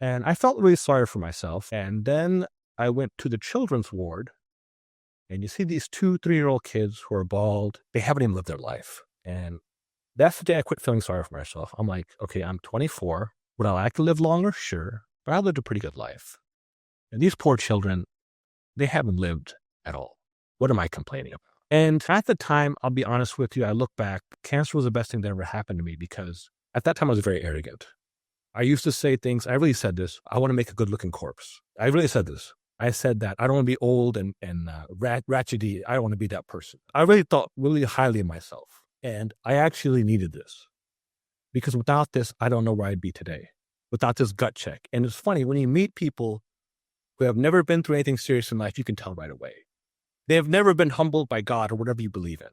And I felt really sorry for myself. And then I went to the children's ward, and you see these 2, 3-year-old kids who are bald. They haven't even lived their life. And that's the day I quit feeling sorry for myself. I'm like, okay, I'm 24. Would I like to live longer? Sure. But I lived a pretty good life. And these poor children, they haven't lived at all. What am I complaining about? And at the time, I'll be honest with you, I look back, cancer was the best thing that ever happened to me because at that time I was very arrogant. I used to say things, I really said this, I want to make a good looking corpse. I really said this. I said that I don't want to be old and ratchety. I don't want to be that person. I really thought really highly of myself. And I actually needed this because without this, I don't know where I'd be today. Without this gut check. And it's funny, when you meet people who have never been through anything serious in life, you can tell right away. They have never been humbled by God or whatever you believe in.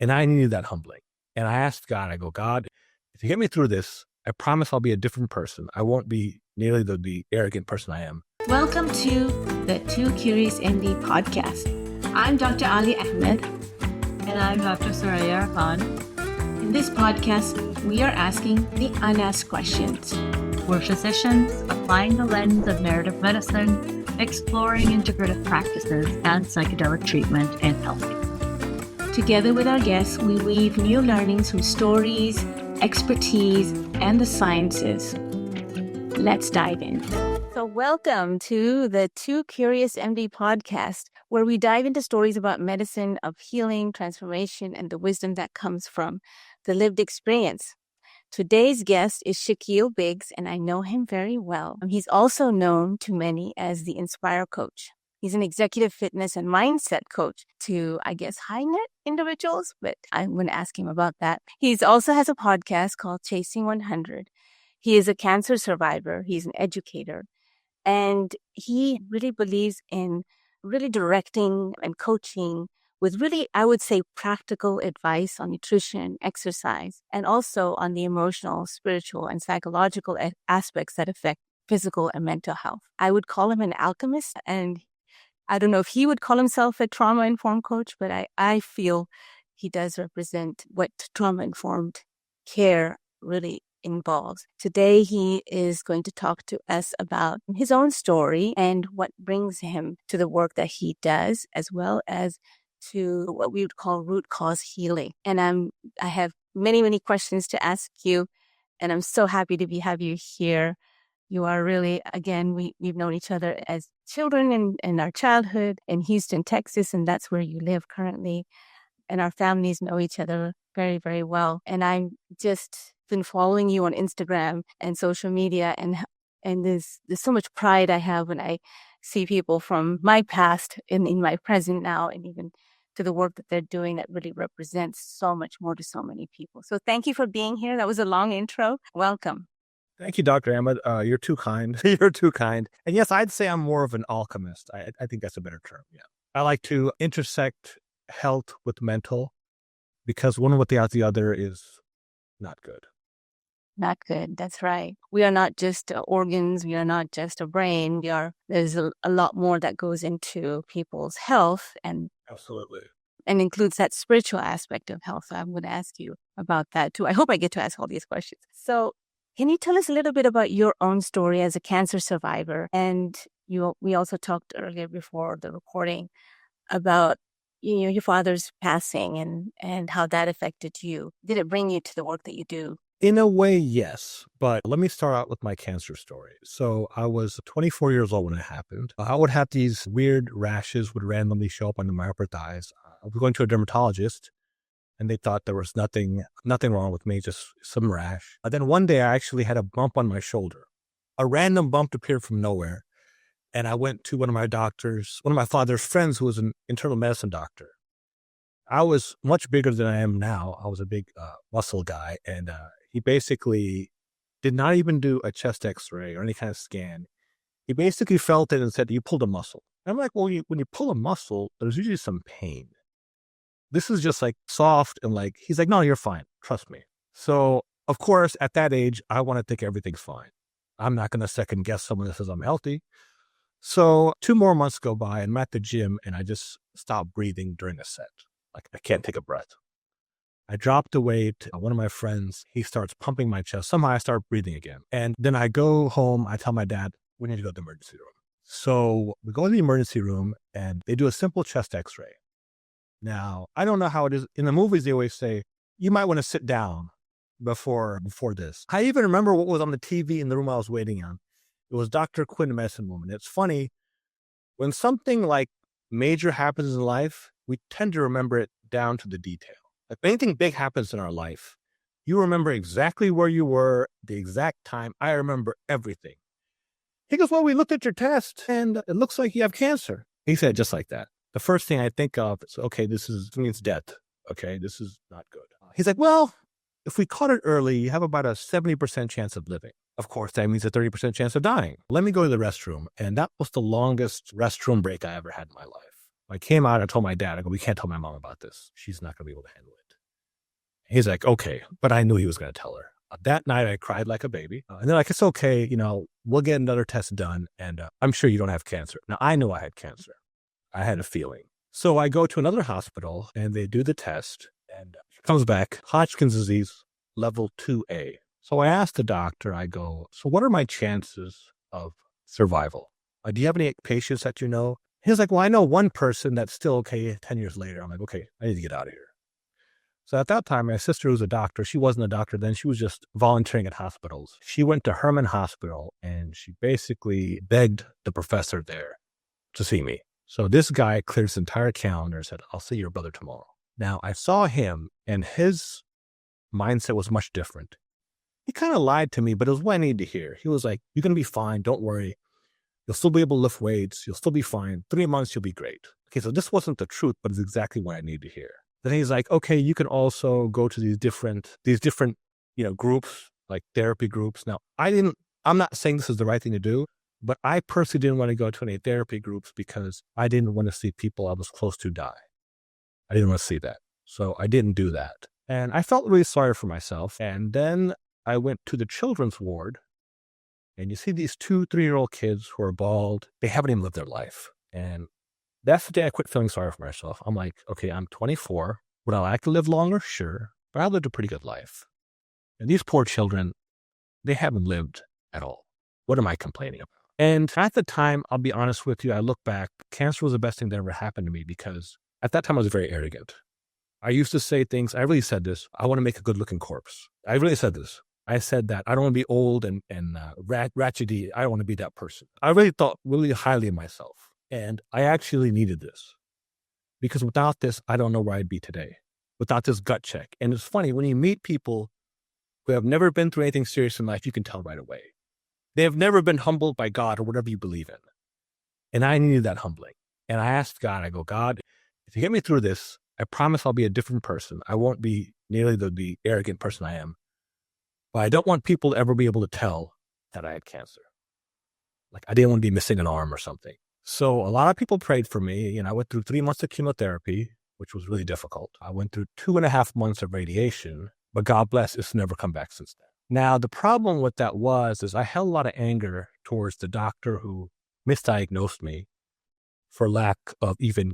And I needed that humbling. And I asked God, I go, God, if you get me through this, I promise I'll be a different person. I won't be nearly the arrogant person I am. Welcome to the Two Curious MD podcast. I'm Dr. Ali Ahmed. And I'm Dr. Soraya Khan. In this podcast, we are asking the unasked questions. We're physicians applying the lens of narrative medicine, exploring integrative practices and psychedelic treatment in health. Together with our guests, we weave new learnings from stories, expertise, and the sciences. Let's dive in. So welcome to the Two Curious MD podcast, where we dive into stories about medicine, of healing, transformation, and the wisdom that comes from the lived experience. Today's guest is Shaquille Biggs, and I know him very well. He's also known to many as the Inspire Coach. He's an executive fitness and mindset coach to, I guess, high net individuals, but I'm going to ask him about that. He also has a podcast called Chasing 100. He is a cancer survivor. He's an educator, and he really believes in really directing and coaching with really, I would say, practical advice on nutrition, exercise, and also on the emotional, spiritual, and psychological aspects that affect physical and mental health. I would call him an alchemist, and I don't know if he would call himself a trauma-informed coach, but I feel he does represent what trauma-informed care really involves. Today, he is going to talk to us about his own story and what brings him to the work that he does, as well as to what we would call root cause healing. And I have many, many questions to ask you, and I'm so happy to have you here. You are really, again, we've known each other as children in our childhood in Houston, Texas, and that's where you live currently. And our families know each other very, very well. And I'm just been following you on Instagram and social media, and there's so much pride I have when I see people from my past in my present now, and even to the work that they're doing that really represents so much more to so many people. So thank you for being here. That was a long intro. Welcome. Thank you, Dr. Ahmed. You're too kind. You're too kind. And yes, I'd say I'm more of an alchemist. I think that's a better term. Yeah. I like to intersect health with mental, because one without the other is not good. Not good. That's right. We are not just organs. We are not just a brain. There's a lot more that goes into people's health, and Absolutely. And includes that spiritual aspect of health. So I'm going to ask you about that too. I hope I get to ask all these questions. So can you tell us a little bit about your own story as a cancer survivor? And we also talked earlier before the recording about your father's passing and how that affected you. Did it bring you to the work that you do? In a way, yes. But let me start out with my cancer story. So I was 24 years old when it happened. I would have these weird rashes would randomly show up under my upper thighs. I was going to a dermatologist, and they thought there was nothing wrong with me, just some rash. And then one day I actually had a bump on my shoulder. A random bump appeared from nowhere. And I went to one of my father's friends, who was an internal medicine doctor. I was much bigger than I am now. I was a big muscle guy, and he basically did not even do a chest x-ray or any kind of scan. He basically felt it and said, you pulled a muscle. And I'm like, well, when you pull a muscle, there's usually some pain. This is just like soft and like, he's like, no, you're fine. Trust me. So, of course, at that age, I want to think everything's fine. I'm not going to second guess someone that says I'm healthy. So 2 more months go by, and I'm at the gym, and I just stop breathing during a set. Like, I can't take a breath. I dropped the weight. One of my friends, he starts pumping my chest. Somehow I start breathing again. And then I go home. I tell my dad, we need to go to the emergency room. So we go to the emergency room and they do a simple chest x-ray. Now, I don't know how it is. In the movies, they always say, you might want to sit down before this. I even remember what was on the TV in the room I was waiting on. It was Dr. Quinn, Medicine Woman. It's funny, when something like major happens in life, we tend to remember it down to the detail. If anything big happens in our life, you remember exactly where you were, the exact time. I remember everything. He goes, well, we looked at your test and it looks like you have cancer. He said just like that. The first thing I think of is, okay, this means death. Okay, this is not good. He's like, well, if we caught it early, you have about a 70% chance of living. Of course, that means a 30% chance of dying. Let me go to the restroom. And that was the longest restroom break I ever had in my life. I came out, I told my dad, I go, we can't tell my mom about this. She's not going to be able to handle it. He's like, okay. But I knew he was going to tell her. That night, I cried like a baby. And they're like, it's okay. We'll get another test done. And I'm sure you don't have cancer. Now, I knew I had cancer. I had a feeling. So I go to another hospital and they do the test. And it comes back, Hodgkin's disease, level 2A. So I asked the doctor, I go, so what are my chances of survival? Do you have any patients that you know? He's like, well, I know one person that's still okay 10 years later. I'm like, okay, I need to get out of here. So at that time, my sister was a doctor. She wasn't a doctor then. She was just volunteering at hospitals. She went to Herman Hospital and she basically begged the professor there to see me. So this guy cleared his entire calendar and said, I'll see your brother tomorrow. Now, I saw him and his mindset was much different. He kind of lied to me, but it was what I needed to hear. He was like, you're going to be fine. Don't worry. You'll still be able to lift weights. You'll still be fine. 3 months, you'll be great. Okay, so this wasn't the truth, but it's exactly what I needed to hear. Then he's like, okay, you can also go to these different, groups, like therapy groups. Now, I'm not saying this is the right thing to do, but I personally didn't want to go to any therapy groups because I didn't want to see people I was close to die. I didn't want to see that. So I didn't do that. And I felt really sorry for myself. And then I went to the children's ward and you see these 2-3-year-old kids who are bald. They haven't even lived their life. And that's the day I quit feeling sorry for myself. I'm like, okay, I'm 24. Would I like to live longer? Sure. But I lived a pretty good life. And these poor children, they haven't lived at all. What am I complaining about? And at the time, I'll be honest with you, I look back, cancer was the best thing that ever happened to me because at that time I was very arrogant. I used to say things, I really said this, I want to make a good looking corpse. I really said this. I said that I don't want to be old and ratchety. I don't want to be that person. I really thought really highly of myself. And I actually needed this because without this, I don't know where I'd be today, without this gut check. And it's funny, when you meet people who have never been through anything serious in life, you can tell right away. They have never been humbled by God or whatever you believe in. And I needed that humbling. And I asked God, I go, God, if you get me through this, I promise I'll be a different person. I won't be nearly the arrogant person I am. But I don't want people to ever be able to tell that I had cancer. Like I didn't want to be missing an arm or something. So a lot of people prayed for me. I went through 3 months of chemotherapy, which was really difficult. I went through 2.5 months of radiation, but God bless, it's never come back since then. Now, the problem with that is I held a lot of anger towards the doctor who misdiagnosed me for lack of even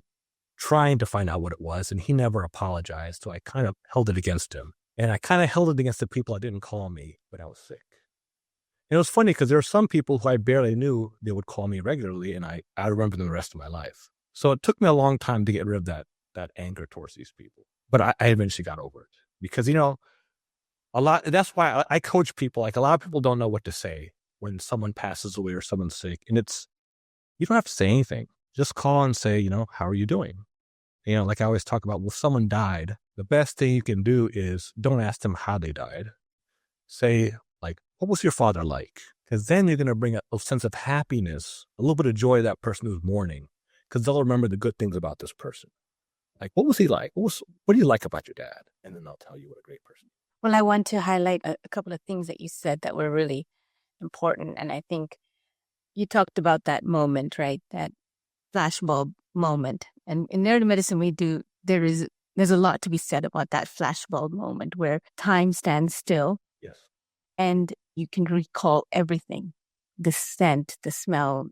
trying to find out what it was, and he never apologized, so I kind of held it against him. And I kind of held it against the people that didn't call me when I was sick. And it was funny because there were some people who I barely knew, they would call me regularly, and I remember them the rest of my life. So it took me a long time to get rid of that anger towards these people. But I eventually got over it because, that's why I coach people. Like a lot of people don't know what to say when someone passes away or someone's sick. And you don't have to say anything. Just call and say, how are you doing? Like I always talk about, well, if someone died, the best thing you can do is don't ask them how they died. Say, like, what was your father like? Because then you're going to bring a sense of happiness, a little bit of joy to that person who's mourning, because they'll remember the good things about this person. Like, what was he like? What do you like about your dad? And then they'll tell you what a great person. Well, I want to highlight a couple of things that you said that were really important. And I think you talked about that moment, right? That flashbulb moment. And in narrative medicine, there's a lot to be said about that flashbulb moment where time stands still. Yes. And you can recall everything, the scent, the smell,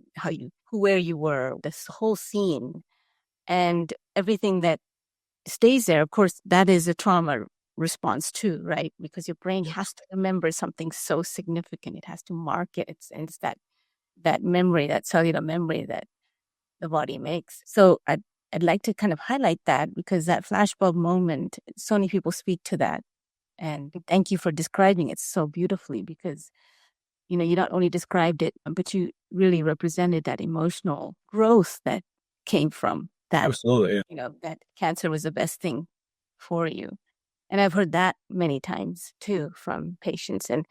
where you were, this whole scene, and everything that stays there. Of course, that is a trauma response too, right? Because your brain has to remember something so significant. It has to mark it. It's that memory, that cellular memory that the body makes. So I'd like to kind of highlight that, because that flashbulb moment, so many people speak to that. And thank you for describing it so beautifully, because, you not only described it, but you really represented that emotional growth that came from that. Absolutely. Yeah. That cancer was the best thing for you. And I've heard that many times too from patients. And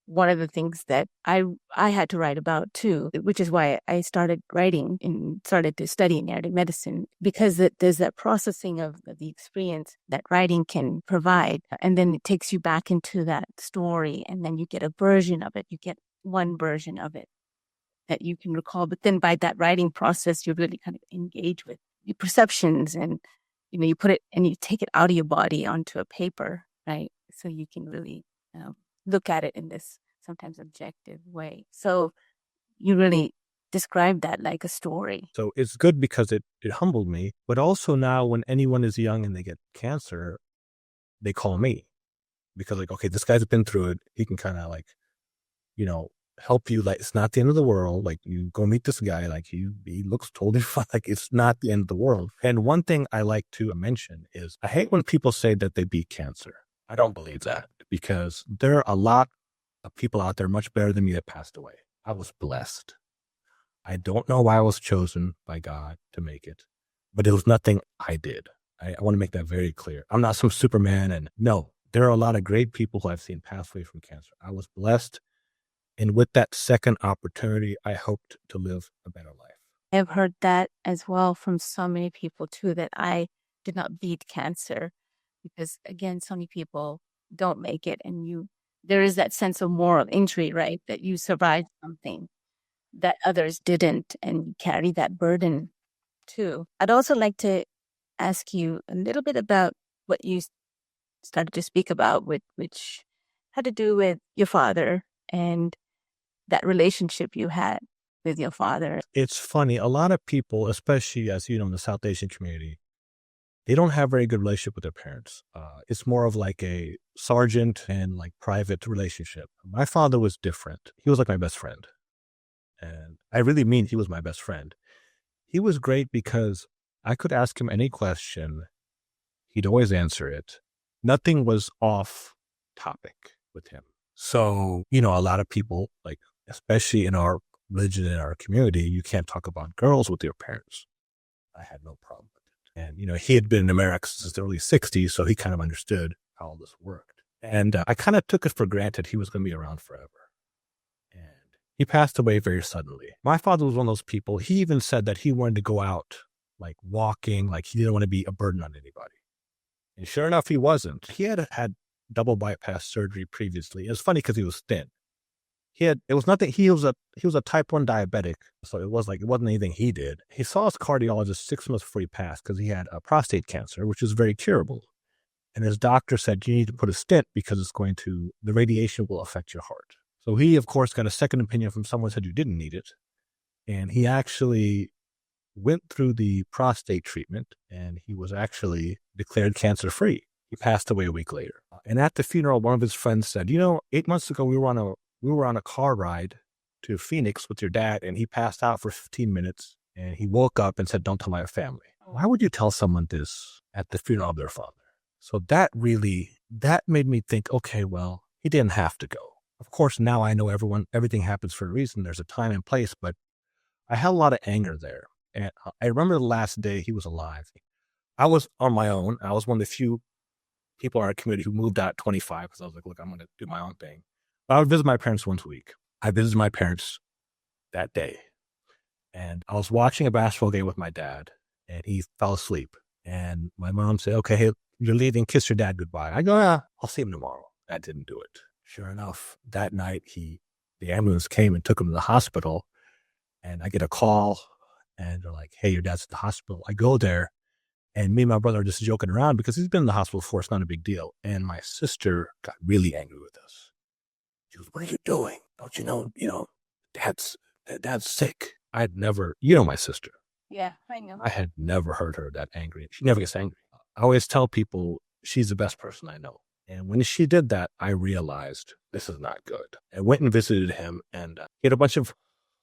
one of the things that I had to write about too, which is why I started writing and started to study narrative medicine, because there's that processing of the experience that writing can provide. And then it takes you back into that story, and then you get a version of it. You get one version of it that you can recall. But then by that writing process, you really kind of engage with your perceptions, and, you put it and you take it out of your body onto a paper, right? So you can really look at it in this sometimes objective way. So you really describe that like a story. So it's good because it humbled me. But also now when anyone is young and they get cancer, they call me. Because like, okay, this guy's been through it. He can kind of like, help you. Like, it's not the end of the world. Like, you go meet this guy. Like, he looks totally fine. Like, it's not the end of the world. And one thing I like to mention is I hate when people say that they beat cancer. I don't believe that, because there are a lot of people out there much better than me that passed away. I was blessed. I don't know why I was chosen by God to make it, but it was nothing I did. I want to make that very clear. I'm not some Superman. And no, there are a lot of great people who I've seen pass away from cancer. I was blessed. And with that second opportunity, I hoped to live a better life. I've heard that as well from so many people too, that I did not beat cancer, because again, so many people don't make it, and there is that sense of moral injury, right? That you survived something that others didn't, and you carry that burden too. I'd also like to ask you a little bit about what you started to speak about, which had to do with your father and that relationship you had with your father. It's funny. A lot of people, especially as you know, in the South Asian community, they don't have a very good relationship with their parents. It's more of like a sergeant and like private relationship. My father was different. He was like my best friend. And I really mean he was my best friend. He was great because I could ask him any question. He'd always answer it. Nothing was off topic with him. So, a lot of people, like, especially in our religion, in our community, you can't talk about girls with your parents. I had no problem with it. And, he had been in America since the early 60s, so he kind of understood how all this worked. And I kind of took it for granted he was going to be around forever. And he passed away very suddenly. My father was one of those people. He even said that he wanted to go out, like walking, like he didn't want to be a burden on anybody. And sure enough, he wasn't. He had double bypass surgery previously. It was funny because he was thin. He was a type 1 diabetic, so it wasn't anything he did. He saw his cardiologist 6 months before he passed because he had a prostate cancer, which is very curable. And his doctor said, you need to put a stent because the radiation will affect your heart. So he, of course, got a second opinion from someone who said you didn't need it. And he actually went through the prostate treatment, and he was actually declared cancer-free. He passed away a week later. And at the funeral, one of his friends said, 8 months ago, we were on a car ride to Phoenix with your dad, and he passed out for 15 minutes, and he woke up and said, don't tell my family. Why would you tell someone this at the funeral of their father? So that made me think, okay, well, he didn't have to go. Of course, now I know everything happens for a reason. There's a time and place, but I had a lot of anger there. And I remember the last day he was alive. I was on my own. I was one of the few people in our community who moved out at 25 because I was like, look, I'm going to do my own thing. But I would visit my parents once a week. I visited my parents that day. And I was watching a basketball game with my dad, and he fell asleep. And my mom said, okay, hey, you're leaving, kiss your dad goodbye. I go, yeah, I'll see him tomorrow. That didn't do it. Sure enough, that night, the ambulance came and took him to the hospital. And I get a call, and they're like, hey, your dad's at the hospital. I go there, and me and my brother are just joking around because he's been in the hospital before. It's not a big deal. And my sister got really angry with us. She goes, what are you doing? Don't you know, dad's sick. I had never, my sister. Yeah, I know. I had never heard her that angry. She never gets angry. I always tell people, she's the best person I know. And when she did that, I realized this is not good. I went and visited him, and he had a bunch of,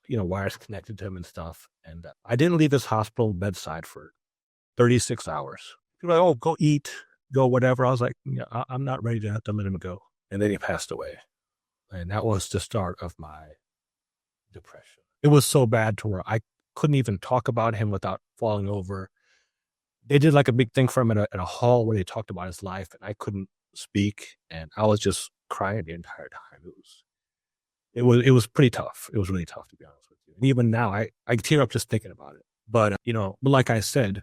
wires connected to him and stuff. And I didn't leave his hospital bedside for 36 hours. People were like, oh, go eat, go whatever. I was like, I'm not ready to have to let him go. And then he passed away. And that was the start of my depression. It was so bad to where I couldn't even talk about him without falling over. They did like a big thing for him at a hall where they talked about his life, and I couldn't speak, and I was just crying the entire time. It was pretty tough. It was really tough, to be honest with you. And even now, I tear up just thinking about it. But but like I said,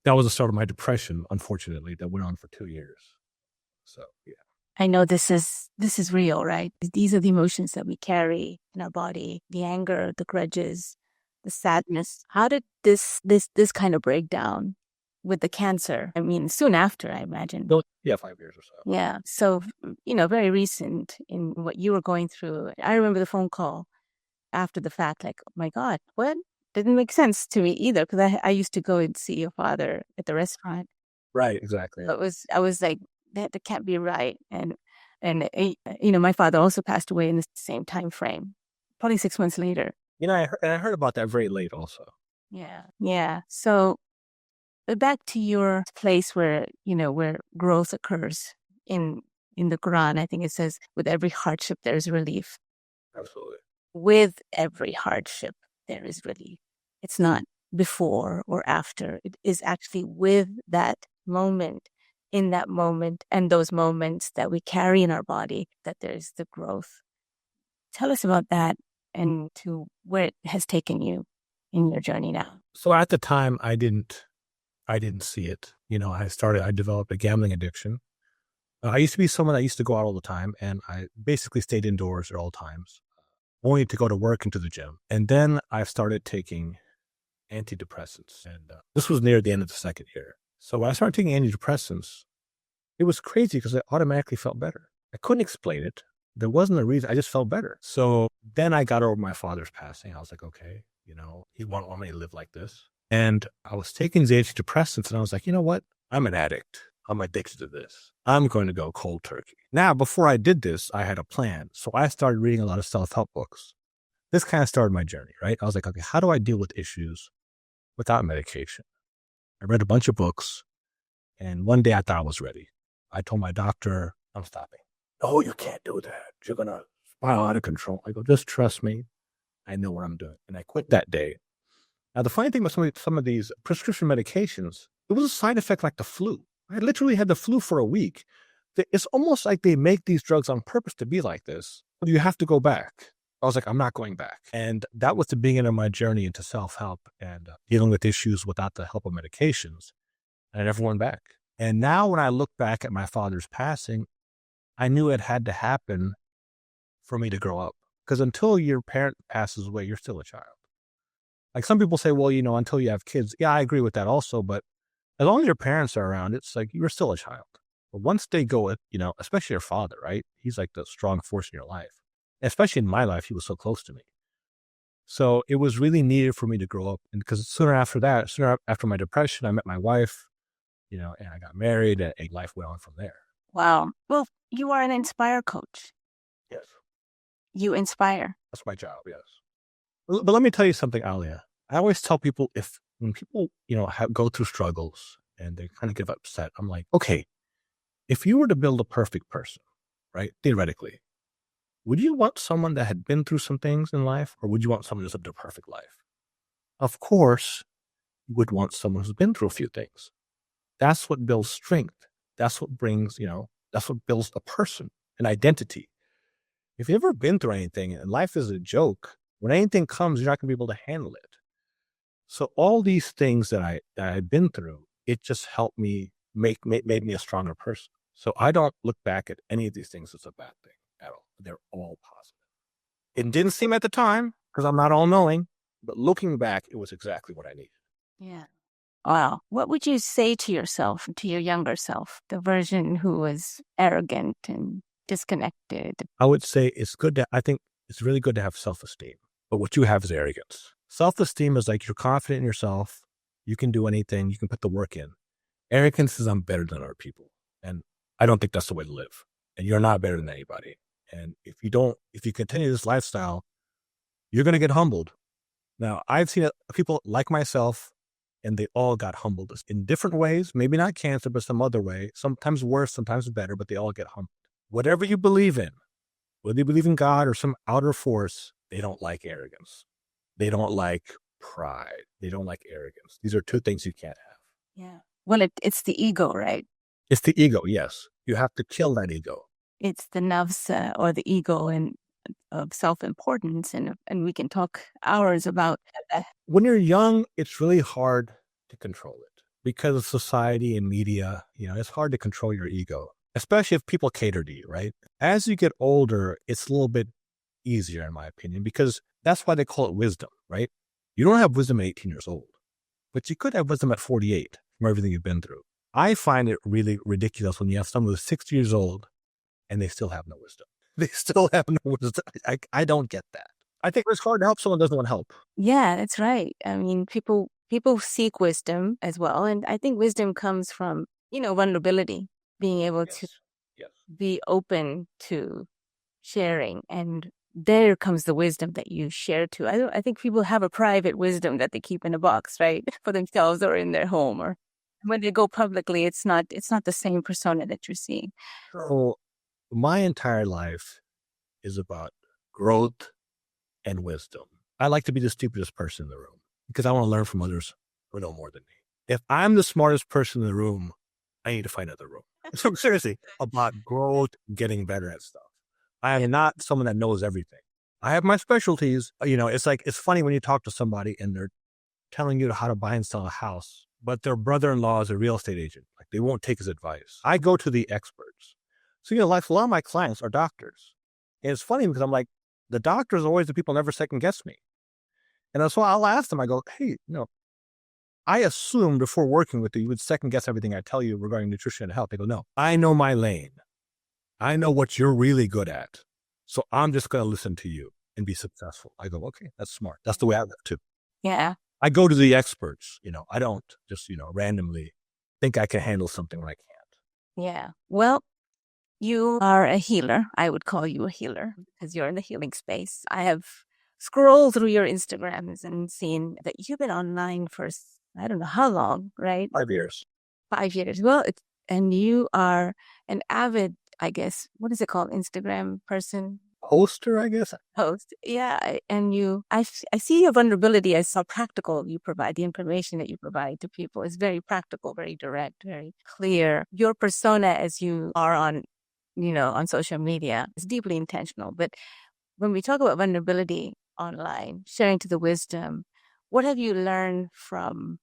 that was the start of my depression. Unfortunately, that went on for 2 years. So yeah. I know this is real, right? These are the emotions that we carry in our body: the anger, the grudges, the sadness. How did this kind of break down with the cancer? I mean, soon after, I imagine. Yeah, 5 years or so. Yeah. So, very recent in what you were going through. I remember the phone call after the fact, like, oh my God, what? Didn't make sense to me either, because I used to go and see your father at the restaurant. Right, exactly. I was like, that can't be right. And my father also passed away in the same time frame, probably 6 months later. I heard about that very late also. Yeah. Yeah. So back to your place where growth occurs in the Quran. I think it says, with every hardship, there is relief. Absolutely. With every hardship, there is relief. It's not before or after. It is actually with that moment, in that moment, and those moments that we carry in our body, that there's the growth. Tell us about that and to where it has taken you in your journey now. So at the time, I didn't see it. I developed a gambling addiction. I used to be someone that used to go out all the time, and I basically stayed indoors at all times, only to go to work and to the gym. And then I started taking antidepressants. And this was near the end of the second year. So when I started taking antidepressants, it was crazy because I automatically felt better. I couldn't explain it. There wasn't a reason. I just felt better. So then I got over my father's passing. I was like, okay, he won't want me to live like this. And I was taking these antidepressants, and I was like, you know what? I'm an addict. I'm addicted to this. I'm going to go cold turkey. Now, before I did this, I had a plan. So I started reading a lot of self-help books. This kind of started my journey, right? I was like, okay, how do I deal with issues without medication? I read a bunch of books, and one day I thought I was ready. I told my doctor, I'm stopping. No, you can't do that. You're going to spiral out of control. I go, just trust me. I know what I'm doing. And I quit that day. Now, the funny thing about some of these prescription medications, it was a side effect like the flu. I literally had the flu for a week. It's almost like they make these drugs on purpose to be like this. You have to go back. I was like, I'm not going back. And that was the beginning of my journey into self-help and dealing with issues without the help of medications. And I never went back. And now when I look back at my father's passing, I knew it had to happen for me to grow up. Because until your parent passes away, you're still a child. Like some people say, well, until you have kids. Yeah, I agree with that also. But as long as your parents are around, it's like you're still a child. But once they go, especially your father, right? He's like the strong force in your life. Especially in my life, he was so close to me. So it was really needed for me to grow up. And because sooner after my depression, I met my wife, and I got married, and life went on from there. Wow. Well, you are an Inspire coach. Yes. You inspire. That's my job, yes. But let me tell you something, Alia. I always tell people when people, go through struggles and they kind of get upset, I'm like, okay, if you were to build a perfect person, right, theoretically, would you want someone that had been through some things in life, or would you want someone who's lived a perfect life? Of course, you would want someone who's been through a few things. That's what builds strength. That's what brings, that's what builds a person, an identity. If you've ever been through anything and life is a joke, when anything comes, you're not going to be able to handle it. So all these things that I've been through, it just helped me made me a stronger person. So I don't look back at any of these things as a bad thing at all. They're all positive. It didn't seem at the time because I'm not all knowing, but looking back, it was exactly what I needed. Yeah. Wow. What would you say to yourself, to your younger self, the version who was arrogant and disconnected? I would say I think it's really good to have self-esteem, but what you have is arrogance. Self-esteem is like you're confident in yourself. You can do anything. You can put the work in. Arrogance is I'm better than other people. And I don't think that's the way to live. And you're not better than anybody. And if you continue this lifestyle, you're going to get humbled. Now, I've seen people like myself, and they all got humbled in different ways, maybe not cancer, but some other way, sometimes worse, sometimes better, but they all get humbled. Whatever you believe in, whether you believe in God or some outer force, they don't like arrogance. They don't like pride. They don't like arrogance. These are two things you can't have. Yeah. Well, it's the ego, right? It's the ego, yes. You have to kill that ego. It's the nafs or the ego and of self-importance, and we can talk hours about that. When you're young, it's really hard to control it because of society and media. It's hard to control your ego, especially if people cater to you, right? As you get older, it's a little bit easier, in my opinion, because that's why they call it wisdom, right? You don't have wisdom at 18 years old, but you could have wisdom at 48 from everything you've been through. I find it really ridiculous when you have someone who's 60 years old and they still have no wisdom. They still have no wisdom. I don't get that. I think it's hard to help someone who doesn't want help. Yeah, that's right. I mean, people seek wisdom as well. And I think wisdom comes from, vulnerability, being able to be open to sharing. And there comes the wisdom that you share too. I think people have a private wisdom that they keep in a box, right? For themselves or in their home, or when they go publicly, it's not the same persona that you're seeing. So my entire life is about growth and wisdom. I like to be the stupidest person in the room because I want to learn from others who know more than me. If I'm the smartest person in the room, I need to find another room. So seriously, about growth, getting better at stuff. I am not someone that knows everything. I have my specialties. It's funny when you talk to somebody and they're telling you how to buy and sell a house, but their brother-in-law is a real estate agent. Like, they won't take his advice. I go to the experts. So, like, a lot of my clients are doctors. And it's funny because I'm like, the doctors are always the people who never second guess me. And so I'll ask them, I go, hey, I assumed before working with you would second guess everything I tell you regarding nutrition and health. They go, no, I know my lane. I know what you're really good at. So I'm just going to listen to you and be successful. I go, okay, that's smart. That's the way I live too. Yeah. I go to the experts. I don't just, randomly think I can handle something when I can't. Yeah. Well, you are a healer. I would call you a healer because you're in the healing space. I have scrolled through your Instagrams and seen that you've been online for, I don't know how long, right? 5 years. 5 years. Well, and you are an avid, I guess, what is it called? Instagram person? Poster, I guess. Host. Yeah. And I see your vulnerability as how practical you provide. The information that you provide to people is very practical, very direct, very clear. Your persona as you are on social media is deeply intentional. But when we talk about vulnerability online, sharing to the wisdom, what have you learned from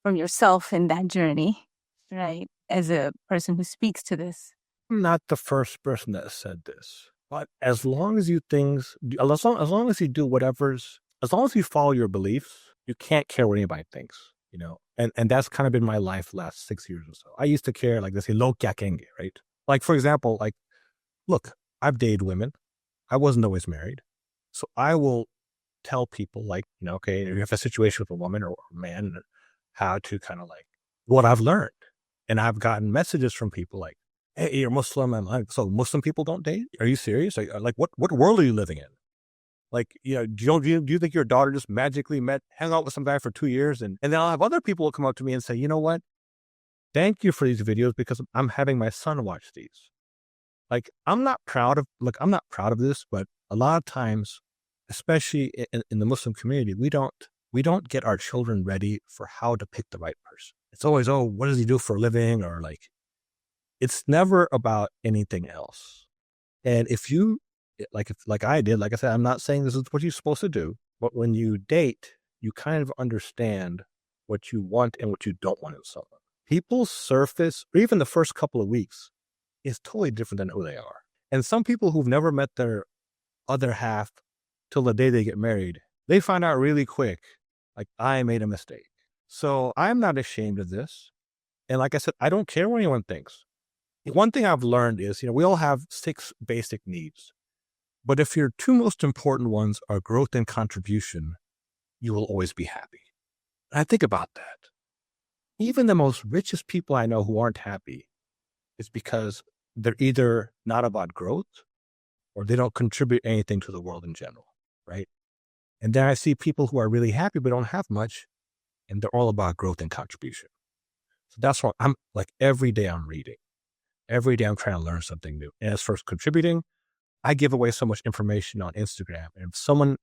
yourself in that journey, right? As a person who speaks to this. I'm not the first person that said this, but as long as you do as long as you follow your beliefs, you can't care what anybody thinks, and that's kind of been my life the last 6 years or so. I used to care, like they say, lo kya kenge, right? Like, for example, look, I've dated women. I wasn't always married. So I will tell people okay, if you have a situation with a woman or a man, how to kind of what I've learned. And I've gotten messages from people like, hey, you're Muslim. I'm like, so Muslim people don't date? Are you serious? What world are you living in? Do you think your daughter just magically hung out with some guy for 2 years? And then I'll have other people who come up to me and say, you know what? Thank you for these videos because I'm having my son watch these. I'm not proud of this, but a lot of times, especially in the Muslim community, we don't get our children ready for how to pick the right person. It's always, oh, what does he do for a living? Or it's never about anything else. And if you, I did, like I said, I'm not saying this is what you're supposed to do, but when you date, you kind of understand what you want and what you don't want in someone. People's surface, or even the first couple of weeks, is totally different than who they are. And some people who've never met their other half till the day they get married, they find out really quick, I made a mistake. So I'm not ashamed of this. And like I said, I don't care what anyone thinks. One thing I've learned is, we all have 6 basic needs. But if your 2 most important ones are growth and contribution, you will always be happy. And I think about that. Even the most richest people I know who aren't happy, is because they're either not about growth or they don't contribute anything to the world in general, right? And then I see people who are really happy but don't have much, and they're all about growth and contribution. So that's why I'm like, every day I'm reading. Every day I'm trying to learn something new. And as for contributing, I give away so much information on Instagram. And if someone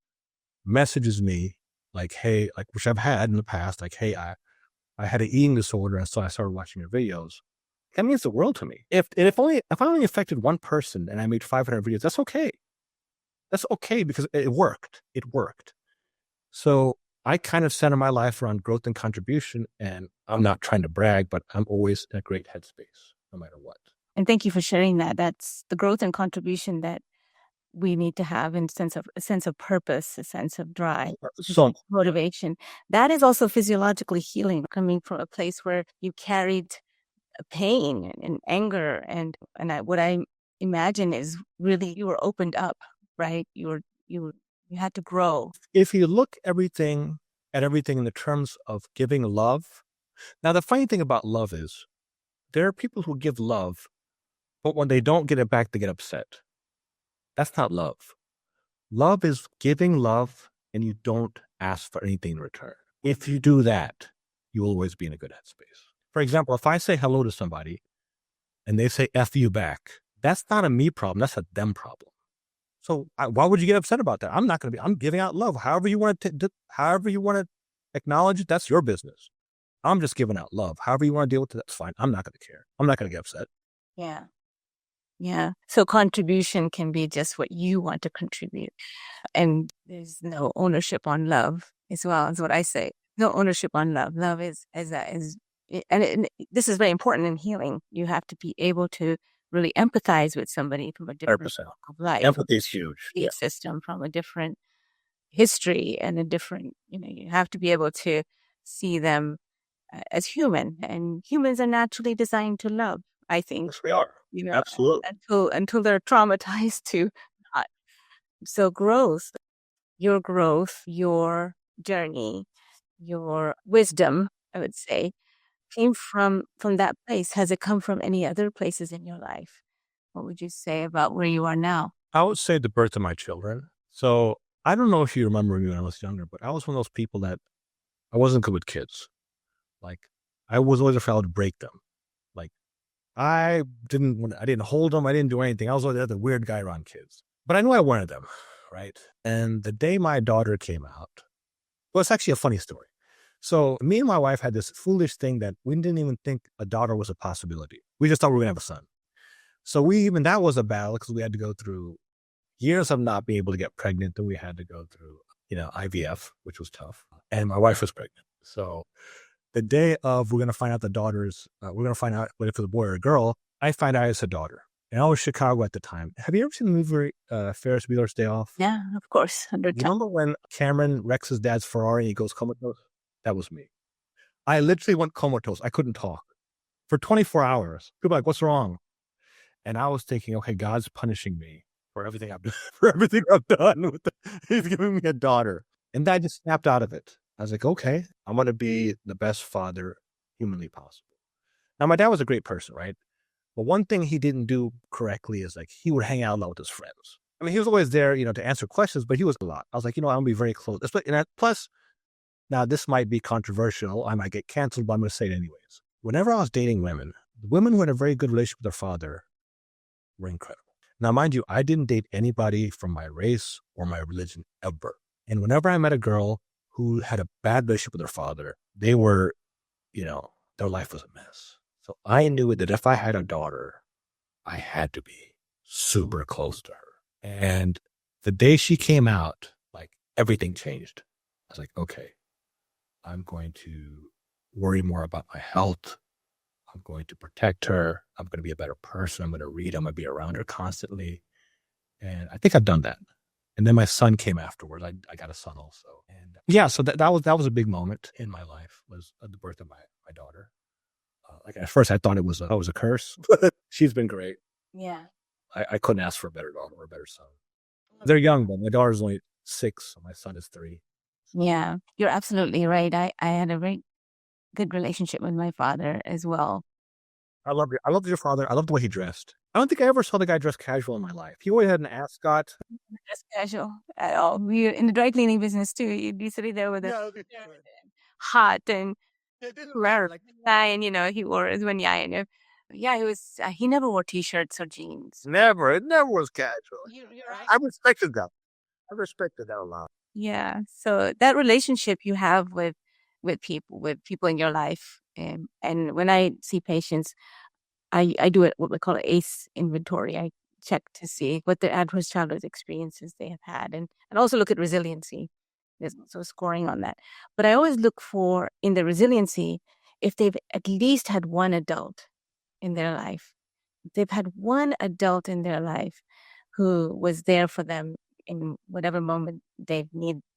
messages me like, hey, like, which I've had in the past, like, hey, I had an eating disorder, and so I started watching your videos. That means the world to me. If I only affected one person and I made 500 videos, that's okay. That's okay because it worked. It worked. So I kind of center my life around growth and contribution, and I'm not trying to brag, but I'm always in a great headspace, no matter what. And thank you for sharing that. That's the growth and contribution that we need to have in a sense of purpose, a sense of drive, So motivation. That is also physiologically healing, coming from a place where you carried pain and anger, and what I imagine is really you were opened up, right? You had to grow. if you look at everything in the terms of giving love, now the funny thing about love is there are people who give love, but when they don't get it back, they get upset. That's not love. Love is giving love and you don't ask for anything in return. If you do that, you will always be in a good headspace. For example, if I say hello to somebody and they say F you back, that's not a me problem. That's a them problem. So why would you get upset about that? I'm giving out love. However you want to acknowledge it, that's your business. I'm just giving out love. However you want to deal with it, that's fine. I'm not going to care. I'm not going to get upset. Yeah. Yeah. So contribution can be just what you want to contribute. And there's no ownership on love as well, is what I say. No ownership on love. Love is this is very important in healing. You have to be able to really empathize with somebody from a different 100%. walk of life. Empathy is huge. Belief system, from a different history and a different, you have to be able to see them as human, and humans are naturally designed to love, I think. Yes, we are. Absolutely. Until they're traumatized to not. So growth, your journey, your wisdom, I would say, came from that place. Has it come from any other places in your life? What would you say about where you are now? I would say the birth of my children. So I don't know if you remember me when I was younger, but I was one of those people that I wasn't good with kids. Like, I was always afraid to break them. Like, I didn't hold them. I didn't do anything. I was always the weird guy around kids. But I knew I wanted them, right? And the day my daughter came out, well, it's actually a funny story. So me and my wife had this foolish thing that we didn't even think a daughter was a possibility. We just thought we were going to have a son. So that was a battle because we had to go through years of not being able to get pregnant. Then we had to go through, IVF, which was tough. And my wife was pregnant. So the day of we're going to find out we're going to find out whether it's a boy or a girl, I find out it's a daughter. And I was in Chicago at the time. Have you ever seen the movie Ferris Bueller's Day Off? Yeah, of course. 100 times. Remember when Cameron wrecks his dad's Ferrari and he goes comatose? That was me. I literally went comatose. I couldn't talk for 24 hours. People were like, what's wrong? And I was thinking, okay, God's punishing me for everything I've done. He's giving me a daughter. And I just snapped out of it. I was like, okay, I'm going to be the best father humanly possible. Now, my dad was a great person, right? But one thing he didn't do correctly is like he would hang out a lot with his friends. I mean, he was always there, to answer questions, but he was a lot. I was like, I'm going to be very close. Plus, now this might be controversial. I might get canceled, but I'm going to say it anyways. Whenever I was dating women, the women who had a very good relationship with their father were incredible. Now, mind you, I didn't date anybody from my race or my religion ever. And whenever I met a girl who had a bad relationship with their father, they were, their life was a mess. So I knew that if I had a daughter, I had to be super close to her. And the day she came out, like, everything changed. I was like, okay, I'm going to worry more about my health. I'm going to protect her. I'm going to be a better person. I'm going to read. I'm going to be around her constantly. And I think I've done that. And then my son came afterwards. I got a son also. And yeah, so that was a big moment in my life, was the birth of my daughter. Like, at first I thought it was a curse, but she's been great. Yeah. I couldn't ask for a better daughter or a better son. They're young, but my daughter's only 6, so my son is 3. Yeah, you're absolutely right. I had a very good relationship with my father as well. I loved your father. I loved the way he dressed. I don't think I ever saw the guy dressed casual in my life. He always had an ascot. That's casual at all. We're in the dry cleaning business too. You'd be sitting there with a hot and rare tie, and he wore his one and he was he never wore t-shirts or jeans. Never. It never was casual. You're right. I respected that. I respected that a lot. Yeah. So that relationship you have with people in your life, and when I see patients, I do what we call an ACE inventory. I check to see what their adverse childhood experiences they have had, and also look at resiliency. There's also scoring on that. But I always look for in the resiliency if they've at least had one adult in their life. They've had one adult in their life who was there for them in whatever moment they've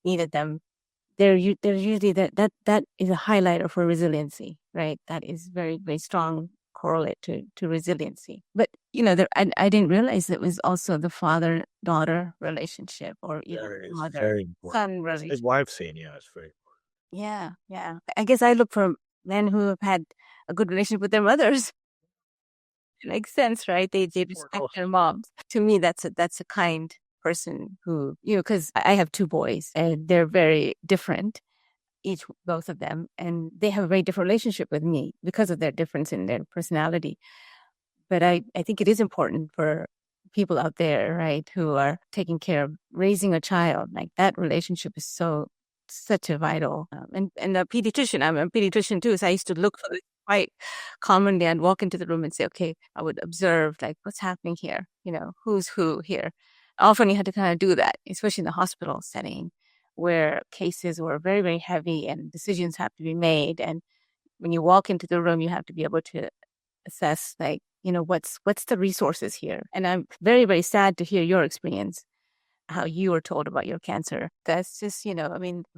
needed them. There's usually that is a highlighter for resiliency, right? That is very, very strong correlate to resiliency. But I didn't realize it was also the father-daughter relationship, or mother-son relationship. His wife scene, yeah, it's very important. Yeah. I guess I look for men who have had a good relationship with their mothers. It makes sense, right? They respect their moms. To me, that's a kind person who, because I have two boys and they're very different, both of them, and they have a very different relationship with me because of their difference in their personality. But I think it is important for people out there, right, who are taking care of raising a child. Like, that relationship is such a vital. And a pediatrician, I'm a pediatrician too, so I used to look for it quite commonly. I'd walk into the room and say, okay, I would observe, like, what's happening here? Who's who here? Often you had to kind of do that, especially in the hospital setting, where cases were very, very heavy and decisions have to be made. And when you walk into the room, you have to be able to assess, like, what's the resources here. And I'm very, very sad to hear your experience, how you were told about your cancer. That's just,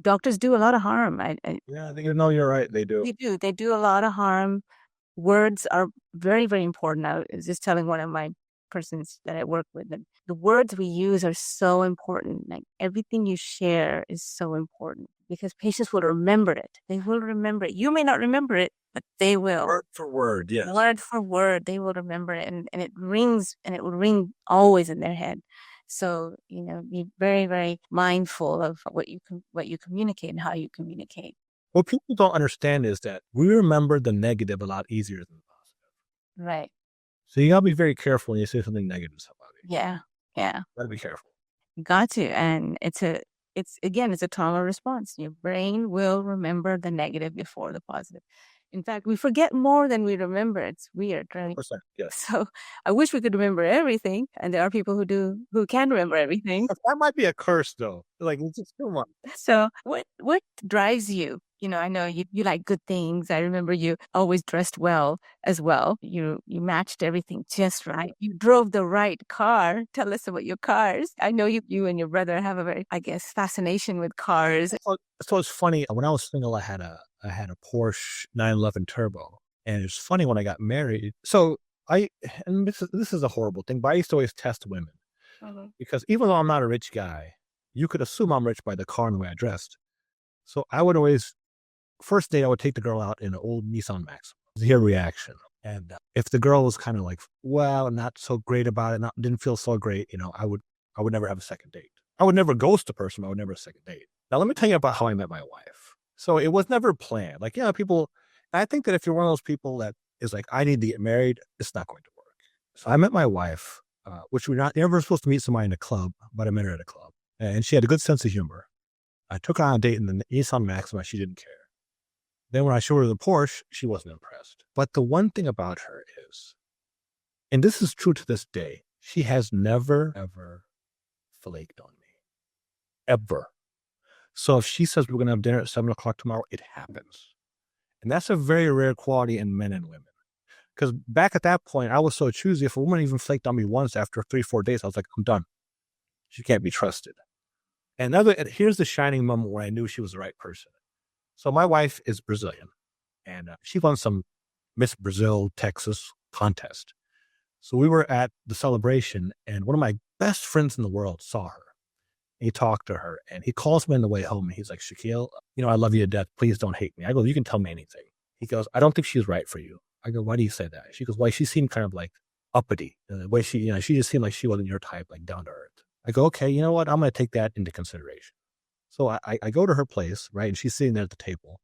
doctors do a lot of harm. Yeah, you're right. They do. They do a lot of harm. Words are very, very important. I was just telling one of my persons that I work with, and the words we use are so important. Like, everything you share is so important because patients will remember it. They will remember it. You may not remember it, but they will. Word for word, yes. Word for word, they will remember it, and it rings, and it will ring always in their head. So, be very, very mindful of what you communicate and how you communicate. What people don't understand is that we remember the negative a lot easier than the positive. Right. So you gotta be very careful when you say something negative to somebody. Yeah. Gotta be careful. You got to, and it's a trauma response. Your brain will remember the negative before the positive. In fact, we forget more than we remember. It's weird, right? 100%, yes. So I wish we could remember everything, and there are people who can remember everything. That might be a curse, though. Like, it's just too much. So what drives you? I know you like good things. I remember you always dressed well as well. You matched everything just right. You drove the right car. Tell us about your cars. I know you and your brother have a very, I guess, fascination with cars. So it's funny. When I was single, I had a Porsche 911 Turbo, and it's funny when I got married. So this is a horrible thing, but I used to always test women because even though I'm not a rich guy, you could assume I'm rich by the car and the way I dressed. So I would always. First date, I would take the girl out in an old Nissan Maxima to hear reaction. And if the girl was kind of like, well, not so great about it, didn't feel so great, I would never have a second date. I would never ghost a person, but I would never have a second date. Now, let me tell you about how I met my wife. So it was never planned. Like, people, I think that if you're one of those people that is like, I need to get married, it's not going to work. So I met my wife, which you're never supposed to meet somebody in a club, but I met her at a club. And she had a good sense of humor. I took her on a date in the Nissan Maxima. She didn't care. Then when I showed her the Porsche, she wasn't impressed. But the one thing about her is, and this is true to this day, she has never, ever flaked on me. Ever. So if she says we're going to have dinner at 7 o'clock tomorrow, it happens. And that's a very rare quality in men and women. Because back at that point, I was so choosy. If a woman even flaked on me once after 3-4 days, I was like, I'm done. She can't be trusted. And here's the shining moment where I knew she was the right person. So my wife is Brazilian, and she won some Miss Brazil, Texas contest. So we were at the celebration, and one of my best friends in the world saw her. He talked to her, and he calls me on the way home, and he's like, Shakil, I love you to death. Please don't hate me. I go, you can tell me anything. He goes, I don't think she's right for you. I go, why do you say that? She goes, well, she seemed kind of like uppity. The way she, she just seemed like she wasn't your type, like down to earth. I go, okay, you know what? I'm going to take that into consideration. So I go to her place, right? And she's sitting there at the table.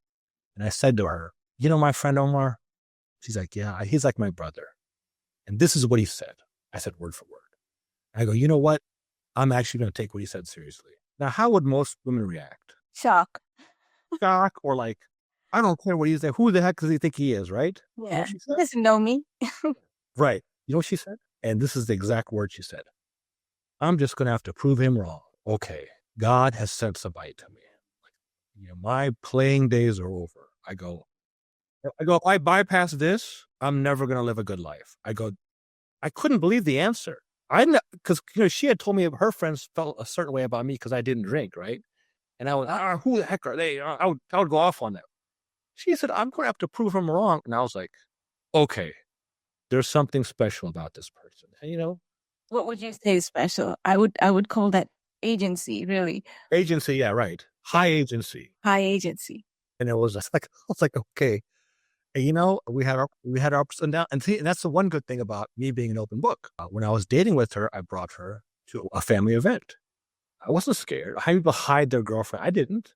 And I said to her, you know, my friend Omar? She's like, yeah, he's like my brother. And this is what he said. I said word for word. I go, you know what? I'm actually going to take what he said seriously. Now, how would most women react? Shock. Shock or like, I don't care what he said. Who the heck does he think he is, right? Yeah. You know what she said? He doesn't know me. Right. You know what she said? And this is the exact word she said. I'm just going to have to prove him wrong. Okay. God has sent somebody to me. My playing days are over. I go, if I bypass this, I'm never going to live a good life. I go, I couldn't believe the answer. Because she had told me her friends felt a certain way about me because I didn't drink, right? And I was, who the heck are they? I would go off on them. She said, I'm going to have to prove them wrong. And I was like, okay, there's something special about this person. And, what would you say is special? I would call that agency, really. Agency, yeah, right. High agency. High agency. And it was just like, I was like, okay. And, we had our ups and downs. And see, and that's the one good thing about me being an open book. When I was dating with her, I brought her to a family event. I wasn't scared. How people hide their girlfriend? I didn't.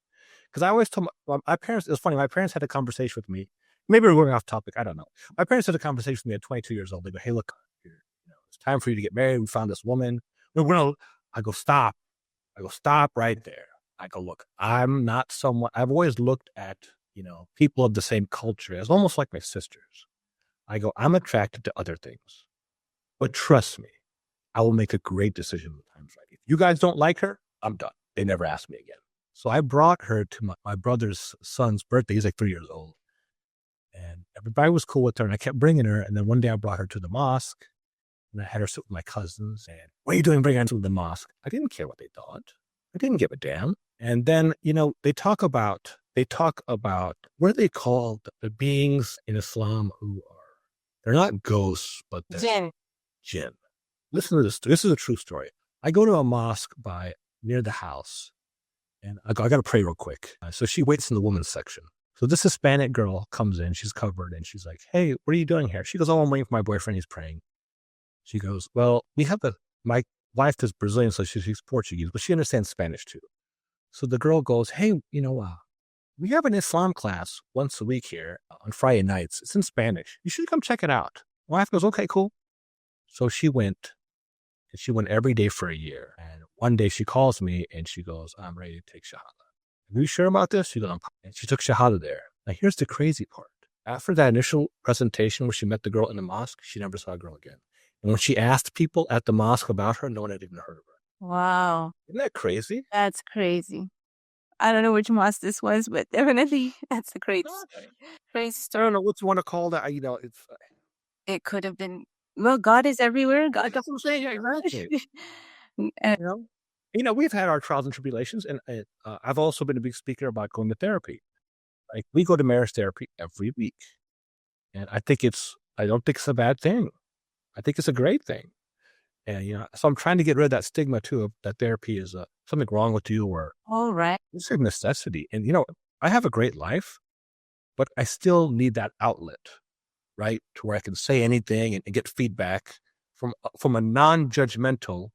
Because I always told my parents, it was funny, my parents had a conversation with me. Maybe we're going off topic. I don't know. My parents had a conversation with me at 22 years old. They go, hey, look, it's time for you to get married. We found this woman. I go, stop. Stop right there. I go, look, I'm not someone, I've always looked at, people of the same culture as almost like my sisters. I go, I'm attracted to other things. But trust me, I will make a great decision when the time's right. If you guys don't like her, I'm done. They never asked me again. So I brought her to my brother's son's birthday. He's like 3 years old. And everybody was cool with her. And I kept bringing her. And then one day I brought her to the mosque. And I had her sit with my cousins. And what are you doing bringing her to the mosque? I didn't care what they thought. I didn't give a damn. And then, they talk about, what are they called? The beings in Islam they're not ghosts, but they're jinn. Listen to this. This is a true story. I go to a mosque near the house. And I got to pray real quick. So she waits in the women's section. So this Hispanic girl comes in. She's covered. And she's like, hey, what are you doing here? She goes, oh, I'm waiting for my boyfriend. He's praying. She goes, well, my wife is Brazilian, so she speaks Portuguese, but she understands Spanish too. So the girl goes, hey, we have an Islam class once a week here on Friday nights. It's in Spanish. You should come check it out. My wife goes, okay, cool. So she went. And she went every day for a year. And one day she calls me and she goes, I'm ready to take Shahada. Are you sure about this? She goes, and she took Shahada there. Now here's the crazy part. After that initial presentation where she met the girl in the mosque, she never saw a girl again. And when she asked people at the mosque about her, no one had even heard of her. Wow. Isn't that crazy? That's crazy. I don't know which mosque this was, but definitely that's a crazy story. I don't know what you want to call that. It could have been. Well, God is everywhere. God. That's what I'm saying. Yeah, exactly. We've had our trials and tribulations, and I've also been a big speaker about going to therapy. Like we go to marriage therapy every week, and I don't think it's a bad thing. I think it's a great thing, and so I'm trying to get rid of that stigma too of that therapy is something wrong with you or all right. It's a necessity, and I have a great life, but I still need that outlet. Right, to where I can say anything and get feedback from a non-judgmental,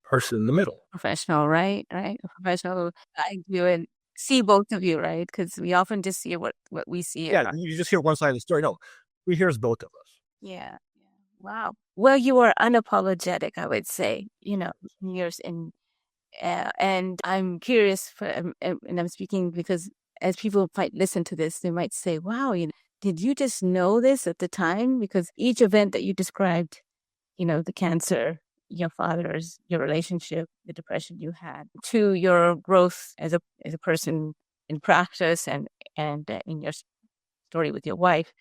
person in the middle. Professional, right? A professional like you and see both of you, right? Because we often just see what we see. Yeah, you just hear one side of the story. No, we hear both of us. Yeah. Wow. Well, you are unapologetic, I would say. Years in, and I'm curious and I'm speaking because as people might listen to this, they might say, "Wow, did you just know this at the time?" Because each event that you described, the cancer, your father's, your relationship, the depression you had, to your growth as a person in practice and in your story with your wife,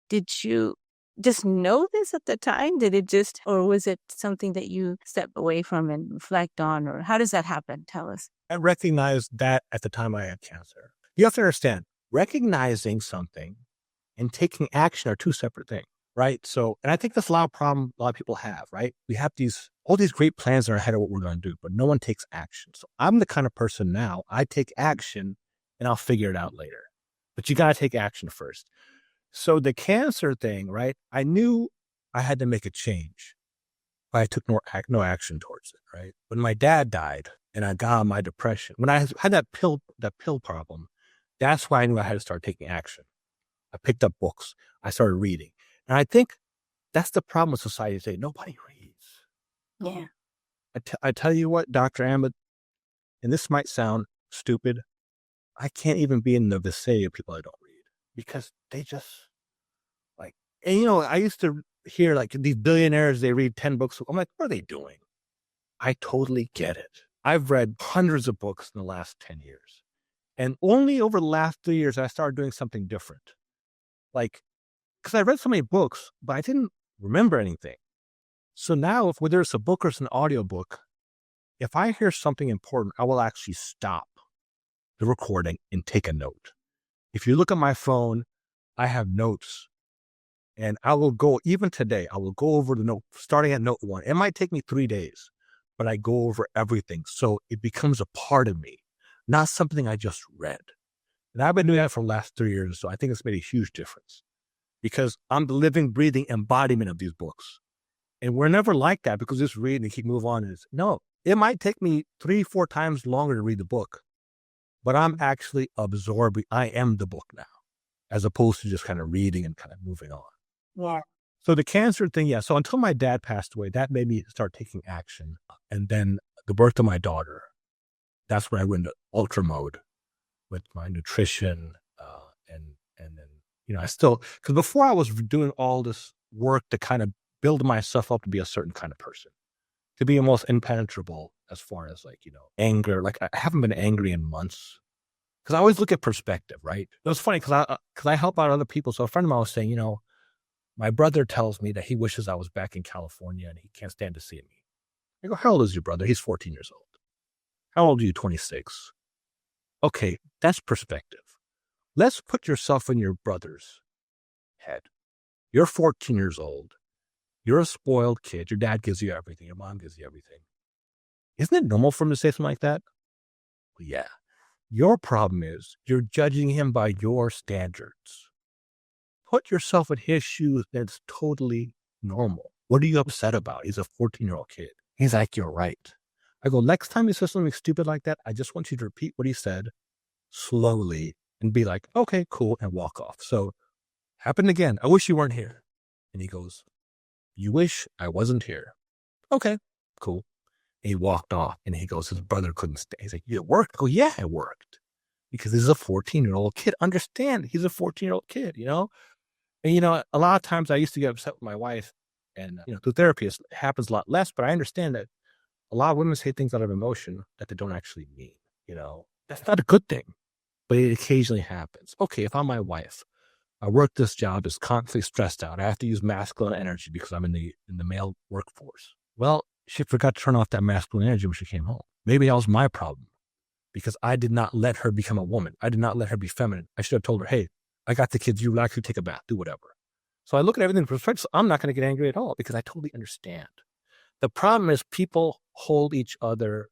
did you just know this at the time? Or was it something that you stepped away from and reflect on? Or how does that happen? Tell us. I recognized that at the time I had cancer. You have to understand, recognizing something and taking action are two separate things, right? So, and I think that's a lot of people have, right? We have all these great plans in our head of what we're going to do, but no one takes action. So I'm the kind of person now, I take action and I'll figure it out later. But you got to take action first. So the cancer thing, right? I knew I had to make a change, but I took no action towards it, right? When my dad died and I got on my depression, when I had that pill problem, that's why I knew I had to start taking action. I picked up books. I started reading. And I think that's the problem with society today. Nobody reads. Yeah. I tell you what, Dr. Ahmed, and this might sound stupid, I can't even be in the vicinity of people I don't read because they just like, and you know, I used to hear like these billionaires, they read 10 books. I'm like, what are they doing? I totally get it. I've read hundreds of books in the last 10 years. And only over the last 3 years, I started doing something different. Like, because I read so many books, but I didn't remember anything. So now, whether it's a book or it's an audiobook, if I hear something important, I will actually stop the recording and take a note. If you look at my phone, I have notes. And I will go, even today, I will go over the note, starting at note 1. It might take me 3 days, but I go over everything. So it becomes a part of me, not something I just read. And I've been doing that for the last 3 years. So I think it's made a huge difference because I'm the living, breathing embodiment of these books. And we're never like that because just read and keep moving on. No, it might take me 3-4 times longer to read the book, but I'm actually absorbing. I am the book now, as opposed to just kind of reading and kind of moving on. Yeah. So the cancer thing, yeah. So until my dad passed away, that made me start taking action. And then the birth of my daughter, that's when I went into ultra mode with my nutrition. And then, you know, I still, because before I was doing all this work to kind of build myself up to be a certain kind of person, to be almost impenetrable as far as like, you know, anger. Like I haven't been angry in months because I always look at perspective, right? It was funny because I help out other people. So a friend of mine was saying, you know, my brother tells me that he wishes I was back in California and he can't stand to see me. I go, how old is your brother? He's 14 years old. How old are you? 26. Okay, that's perspective. Let's put yourself in your brother's head. You're 14 years old. You're a spoiled kid. Your dad gives you everything. Your mom gives you everything. Isn't it normal for him to say something like that? Well, yeah. Your problem is you're judging him by your standards. Put yourself in his shoes. That's totally normal. What are you upset about? He's a 14-year-old kid. He's like, you're right. I go, next time he says something stupid like that, I just want you to repeat what he said slowly and be like, okay, cool, and walk off. So happened again. I wish you weren't here. And he goes, you wish I wasn't here. Okay, cool. And he walked off and he goes, his brother couldn't stay. He's like, it worked? I go, yeah, it worked. Because this is a 14-year-old kid. Understand, he's a 14-year-old kid, you know? And, you know, a lot of times I used to get upset with my wife and, you know, through therapy, it happens a lot less, but I understand that a lot of women say things out of emotion that they don't actually mean, you know? That's not a good thing, but it occasionally happens. Okay, if I'm my wife, I work this job, is constantly stressed out. I have to use masculine energy because I'm in the male workforce. Well, she forgot to turn off that masculine energy when she came home. Maybe that was my problem because I did not let her become a woman. I did not let her be feminine. I should have told her, hey, I got the kids. You relax, you take a bath, do whatever. So I look at everything in perspective. So I'm not going to get angry at all because I totally understand. The problem is people hold other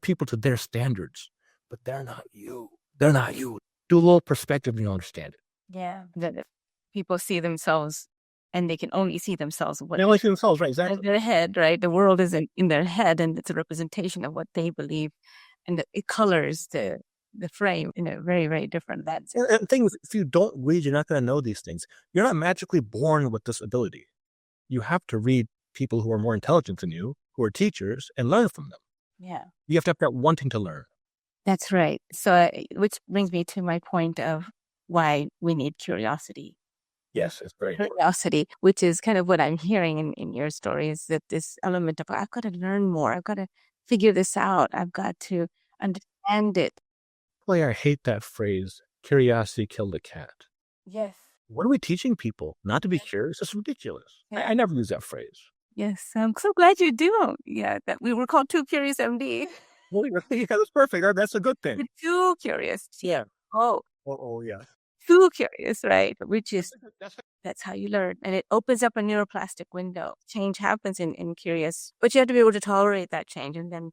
people to their standards, but they're not you. They're not you. Do a little perspective and you'll understand it. Yeah. That if people see themselves and they can only see themselves. They only see themselves, right? Exactly. In their head, right? The world is in their head and it's a representation of what they believe. And it colors the frame in a very, very different lens. And things, if you don't read, you're not going to know these things. You're not magically born with this ability. You have to read people who are more intelligent than you, who are teachers, and learn from them. Yeah. You have to have that wanting to learn. That's right. So, which brings me to my point of why we need curiosity. Yes, it's very important. Curiosity, which is kind of what I'm hearing in your story, is that this element of, I've got to learn more. I've got to figure this out. I've got to understand it. Boy, I hate that phrase, curiosity killed the cat. Yes. What are we teaching people? Not to be curious? It's ridiculous. Yeah. I never use that phrase. Yes, I'm so glad you do. Yeah, that we were called Too Curious MD. Well, yeah, that's perfect. That's a good thing. We're too curious. Yeah. Oh, Yeah. too curious, right? Which is, that's how you learn. And it opens up a neuroplastic window. Change happens in curious, but you have to be able to tolerate that change and then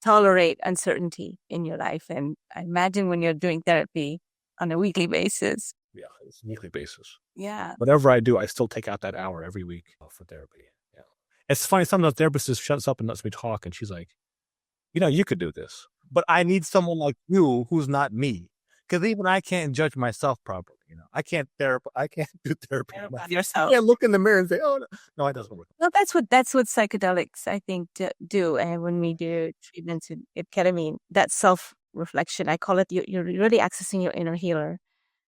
tolerate uncertainty in your life. And I imagine when you're doing therapy on a weekly basis, Yeah, it's a weekly basis. Yeah. Whatever I do, I still take out that hour every week for therapy. Yeah. It's funny. Some of the therapists just shuts up and lets me talk. And she's like, you could do this, but I need someone like you who's not me. Because even I can't judge myself properly. I can't do therapy. About I yourself. can't look in the mirror and say, oh, no, it doesn't work. Well, that's what psychedelics, I think, do. And when we do treatments with ketamine, that self-reflection, I call it, you're really accessing your inner healer.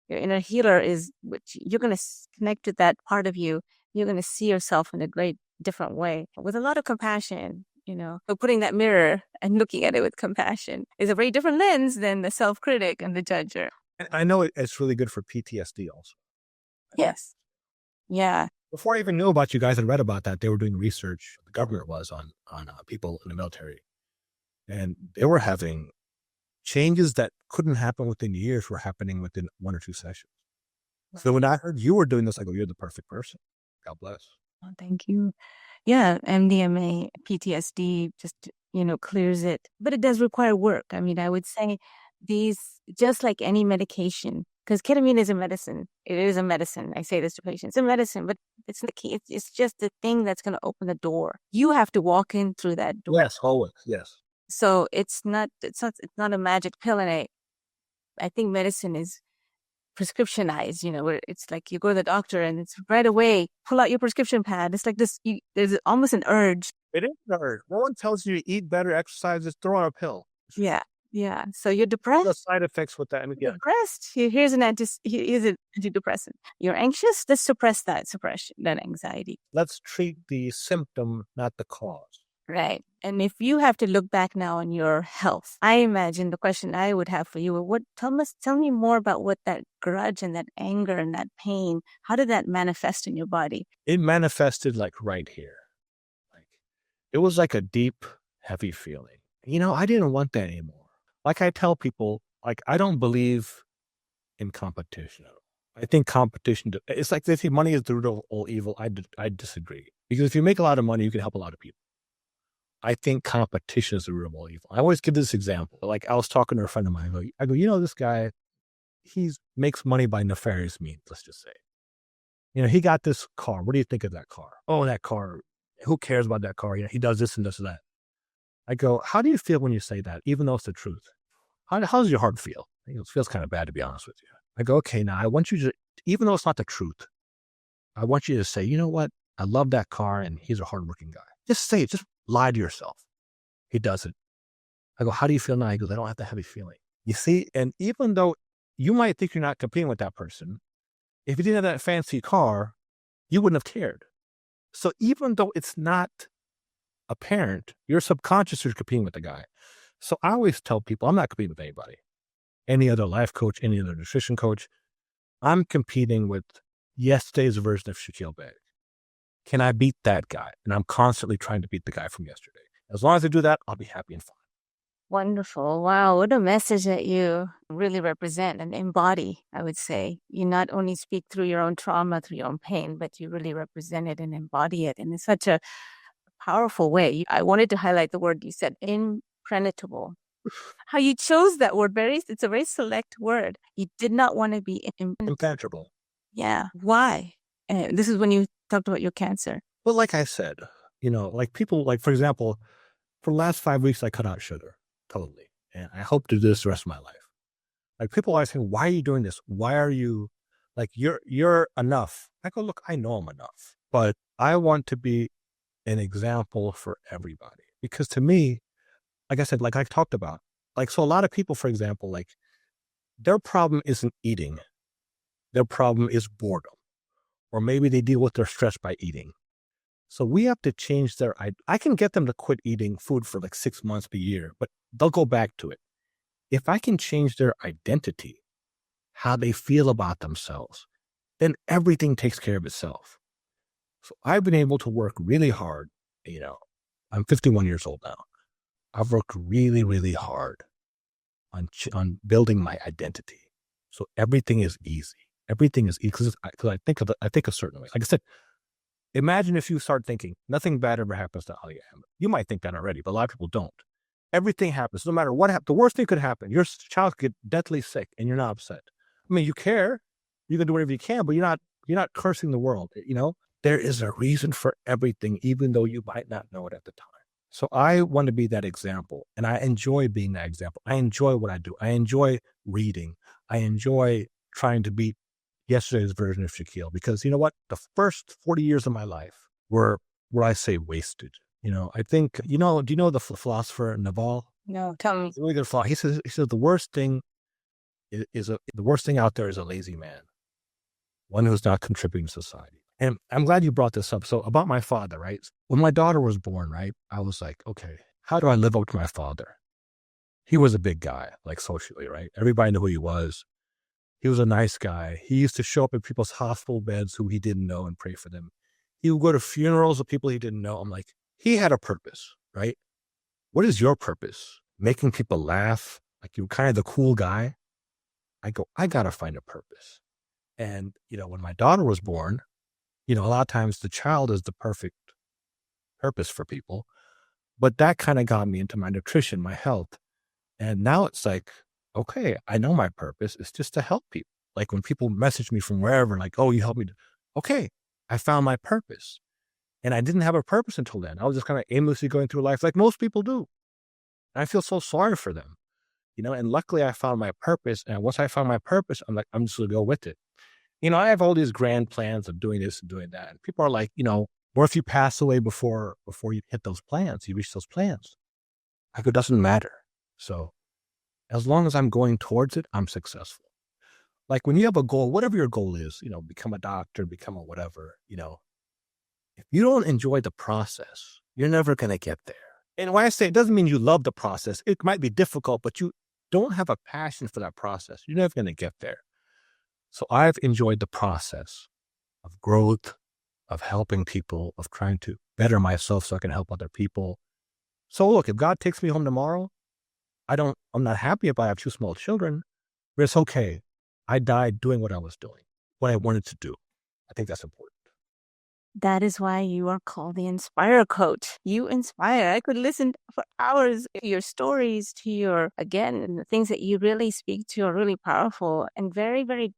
Your inner healer is, which you're going to connect to that part of you. You're going to see yourself in a great different way with a lot of compassion. So putting that mirror and looking at it with compassion is a very different lens than the self-critic and the judger. And I know it's really good for PTSD also. Yes. Yeah. Before I even knew about you guys and read about that, they were doing research, the government was, on people in the military. And they were having changes that couldn't happen within years were happening within 1 or 2 sessions. So when I heard you were doing this, I go, you're the perfect person. God bless. Oh, thank you. Yeah, MDMA, PTSD just, clears it. But it does require work. I mean, I would say these, just like any medication, because ketamine is a medicine. It is a medicine. I say this to patients. It's a medicine, but it's the key. It's just the thing that's going to open the door. You have to walk in through that door. Yes, always. Yes. So it's not a magic pill. And I think medicine is prescriptionized, where it's like you go to the doctor and it's right away, pull out your prescription pad. It's like this, there's almost an urge. It is an urge. No one tells you to eat better, exercise, just throw on a pill. Yeah. Yeah. So you're depressed. The side effects with that. I mean, You're depressed. Here's an antidepressant. You're anxious. Let's suppress that anxiety. Let's treat the symptom, not the cause. Right. And if you have to look back now on your health, I imagine the question I would have for you, tell me more about what that grudge and that anger and that pain, how did that manifest in your body? It manifested like right here. It was like a deep, heavy feeling. I didn't want that anymore. Like I tell people, I don't believe in competition. I think competition, it's like they say money is the root of all evil. I disagree. Because if you make a lot of money, you can help a lot of people. I think competition is the root of all evil. I always give this example. Like I was talking to a friend of mine. I go, this guy, he makes money by nefarious means, let's just say. He got this car. What do you think of that car? Oh, that car. Who cares about that car? He does this and this and that. I go, how do you feel when you say that, even though it's the truth? How does your heart feel? It feels kind of bad, to be honest with you. I go, okay, now I want you to, even though it's not the truth, I want you to say, you know what? I love that car and he's a hardworking guy. Just say it. Just lie to yourself. He does it. I go, how do you feel now? He goes, I don't have that heavy feeling. You see, and even though you might think you're not competing with that person, if you didn't have that fancy car, you wouldn't have cared. So even though it's not apparent, your subconscious is competing with the guy. So I always tell people, I'm not competing with anybody. Any other life coach, any other nutrition coach. I'm competing with yesterday's version of Shaquille Biggs. Can I beat that guy? And I'm constantly trying to beat the guy from yesterday. As long as I do that, I'll be happy and fine. Wonderful. Wow. What a message that you really represent and embody, I would say. You not only speak through your own trauma, through your own pain, but you really represent it and embody it. And in such a powerful way. I wanted to highlight the word you said, impenetrable. How you chose that word, it's a very select word. You did not want to be impenetrable. Yeah. Why? This is when you talked about your cancer. Well, like I said, people, for example, for the last 5 weeks, I cut out sugar totally. And I hope to do this the rest of my life. People always say, why are you doing this? Why are you, you're enough. I go, look, I know I'm enough, but I want to be an example for everybody. Because to me, like I said, like I talked about, so a lot of people, for example, their problem isn't eating. Their problem is boredom. Or maybe they deal with their stress by eating. So we have to change I can get them to quit eating food for 6 months, a year, but they'll go back to it. If I can change their identity, how they feel about themselves, then everything takes care of itself. So I've been able to work really hard. I'm 51 years old now. I've worked really, really hard on building my identity. So everything is easy. Everything is easy because I think a certain way. Like I said, imagine if you start thinking nothing bad ever happens to Ali Ahmed. You might think that already, but a lot of people don't. Everything happens. No matter what happens, the worst thing could happen. Your child could get deathly sick and you're not upset. I mean, you care. You can do whatever you can, but you're not cursing the world. There is a reason for everything, even though you might not know it at the time. So I want to be that example, and I enjoy being that example. I enjoy what I do. I enjoy reading. I enjoy trying to beat yesterday's version of Shakil, because you know what? The first 40 years of my life were, what I say, wasted. I think, do you know the philosopher Naval? No, tell me. He's a really good philosopher. He says the worst thing the worst thing out there is a lazy man, one who's not contributing to society. And I'm glad you brought this up. So about my father, right? When my daughter was born, right, I was like, okay, how do I live up to my father? He was a big guy, like socially, right? Everybody knew who he was. He was a nice guy. He used to show up at people's hospital beds who he didn't know and pray for them. He would go to funerals of people he didn't know. I'm like, he had a purpose, right? What is your purpose? Making people laugh? Like, you're kind of the cool guy? I go, I got to find a purpose. And, when my daughter was born, a lot of times the child is the perfect purpose for people. But that kind of got me into my nutrition, my health. And now it's like, okay, I know my purpose is just to help people. Like when people message me from wherever, like, oh, you helped me. Okay, I found my purpose. And I didn't have a purpose until then. I was just kind of aimlessly going through life like most people do. And I feel so sorry for them, and luckily I found my purpose. And once I found my purpose, I'm like, I'm just going to go with it. I have all these grand plans of doing this and doing that. And people are like, what if you pass away before you hit those plans, you reach those plans? I go, it doesn't matter. So as long as I'm going towards it, I'm successful. Like when you have a goal, whatever your goal is, become a doctor, become a whatever, if you don't enjoy the process, you're never going to get there. And when I say it doesn't mean you love the process, it might be difficult, but you don't have a passion for that process, you're never going to get there. So I've enjoyed the process of growth, of helping people, of trying to better myself so I can help other people. So look, if God takes me home tomorrow, I'm not happy if I have 2 small children, but it's okay. I died doing what I was doing, what I wanted to do. I think that's important. That is why you are called the Inspire Coach. You inspire. I could listen for hours to your stories, to again, the things that you really speak to are really powerful and very, very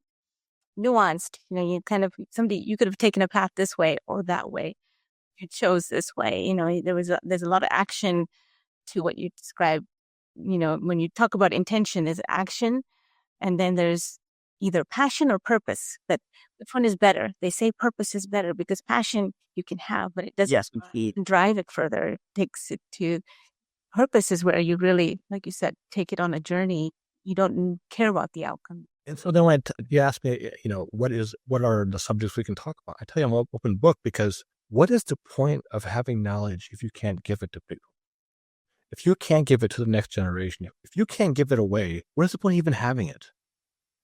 nuanced. You kind of, you could have taken a path this way or that way. You chose this way. There's a lot of action to what you describe. When you talk about intention, there's action, and then there's either passion or purpose. But which one is better? They say purpose is better because passion you can have, but it doesn't drive it further. It takes it to purpose is where you really, like you said, take it on a journey. You don't care about the outcome. And so then when you ask me, what are the subjects we can talk about? I tell you, I'm an open book, because what is the point of having knowledge if you can't give it to people? If you can't give it to the next generation, if you can't give it away, what is the point of even having it?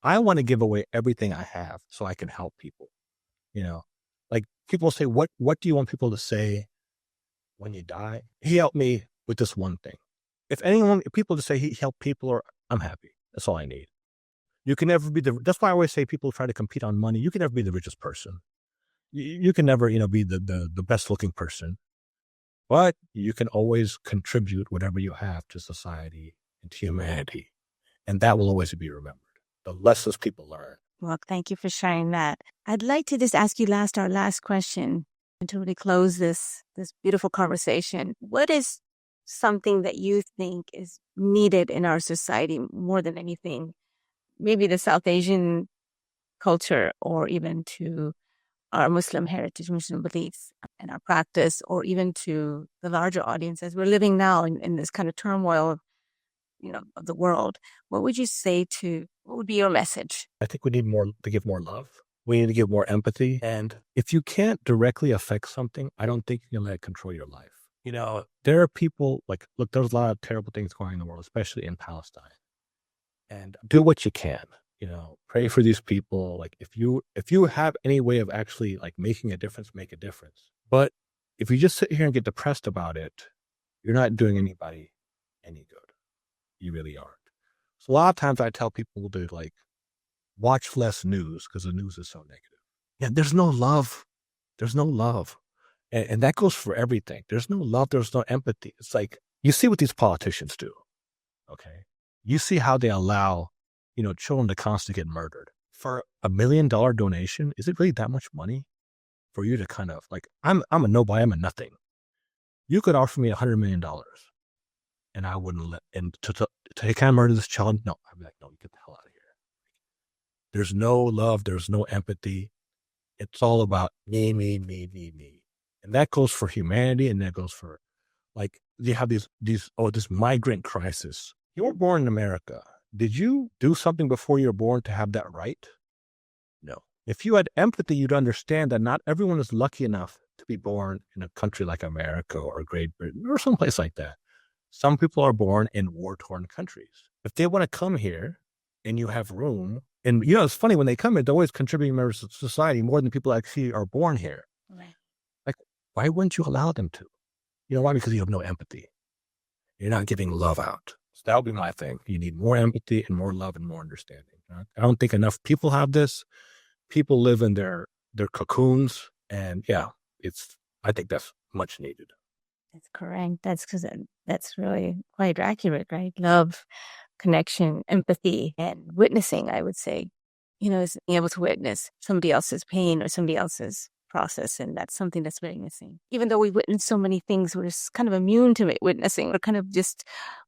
I want to give away everything I have so I can help people. Like people say, what do you want people to say when you die? He helped me with this one thing. If people just say he helped people, or I'm happy. That's all I need. You can never be that's why I always say people try to compete on money. You can never be the richest person. You can never, be the best looking person, but you can always contribute whatever you have to society and to humanity. And that will always be remembered. The lessons people learn. Well, thank you for sharing that. I'd like to just ask you our last question to really close this beautiful conversation. What is something that you think is needed in our society more than anything? Maybe the South Asian culture, or even to our Muslim heritage, Muslim beliefs and our practice, or even to the larger audience as we're living now in this kind of turmoil of the world. What would you say what would be your message? I think we need to give more love. We need to give more empathy. And if you can't directly affect something, I don't think you can let it control your life. There are people look, there's a lot of terrible things going on in the world, especially in Palestine. And do what you can, pray for these people. Like if you have any way of actually making a difference, make a difference. But if you just sit here and get depressed about it, you're not doing anybody any good. You really aren't. So a lot of times I tell people to watch less news because the news is so negative. Yeah, there's no love. There's no love. And that goes for everything. There's no love. There's no empathy. It's like, you see what these politicians do. Okay. You see how they allow, children to constantly get murdered. for $1 million donation, is it really that much money for you to kind of like, I'm a nobody, I'm a nothing. You could offer me $100 million and I wouldn't let, and to kind of murder this child. No, I'd be like, no, you get the hell out of here. There's no love. There's no empathy. It's all about me. And that goes for humanity. And that goes for like, you have this migrant crisis. You were born in America. Did you do something before you were born to have that right? No. If you had empathy, you'd understand that not everyone is lucky enough to be born in a country like America or Great Britain or someplace like that. Some people are born in war-torn countries. If they want to come here and you have room, and it's funny, when they come here, they're always contributing members of society more than people actually are born here. Right. Like, why wouldn't you allow them to? You know why? Because you have no empathy. You're not giving love out. So that would be my thing. You need more empathy and more love and more understanding. I don't think enough people have this. People live in their cocoons, and I think that's much needed. That's correct. That's really quite accurate, right? Love, connection, empathy, and witnessing, I would say, is being able to witness somebody else's pain or somebody else's process. And that's something that's very missing. Even though we witness so many things, we're just kind of immune to witnessing.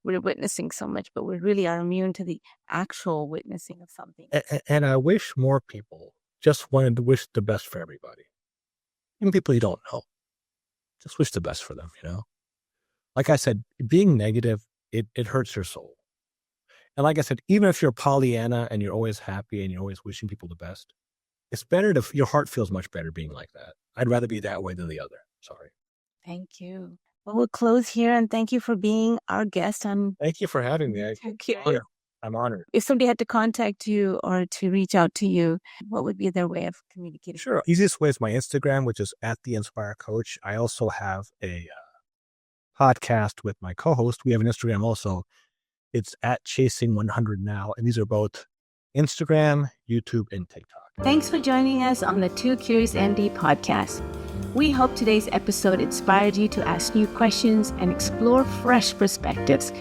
We're witnessing so much, but we really are immune to the actual witnessing of something. And I wish more people just wanted to wish the best for everybody. Even people you don't know. Just wish the best for them, Like I said, being negative, it hurts your soul. And like I said, even if you're Pollyanna and you're always happy and you're always wishing people the best, it's better your heart feels much better being like that. I'd rather be that way than the other. Sorry. Thank you. Well, we'll close here, and thank you for being our guest on. Thank you for having me. I'm honored. If somebody had to contact you or to reach out to you, what would be their way of communicating? Sure. Easiest way is my Instagram, which is @TheInspireCoach. I also have a podcast with my co-host. We have an Instagram also. It's @Chasing100Now. And these are both Instagram, YouTube, and TikTok. Thanks for joining us on the Two Curious ND podcast. We hope today's episode inspired you to ask new questions and explore fresh perspectives.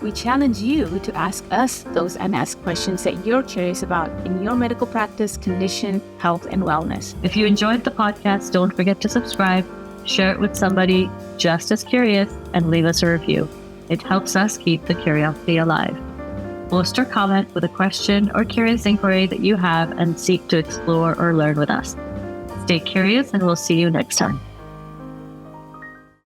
We challenge you to ask us those unasked questions that you're curious about in your medical practice, condition, health, and wellness. If you enjoyed the podcast, don't forget to subscribe, share it with somebody just as curious, and leave us a review. It helps us keep the curiosity alive. Post or comment with a question or curious inquiry that you have and seek to explore or learn with us. Stay curious, and we'll see you next time.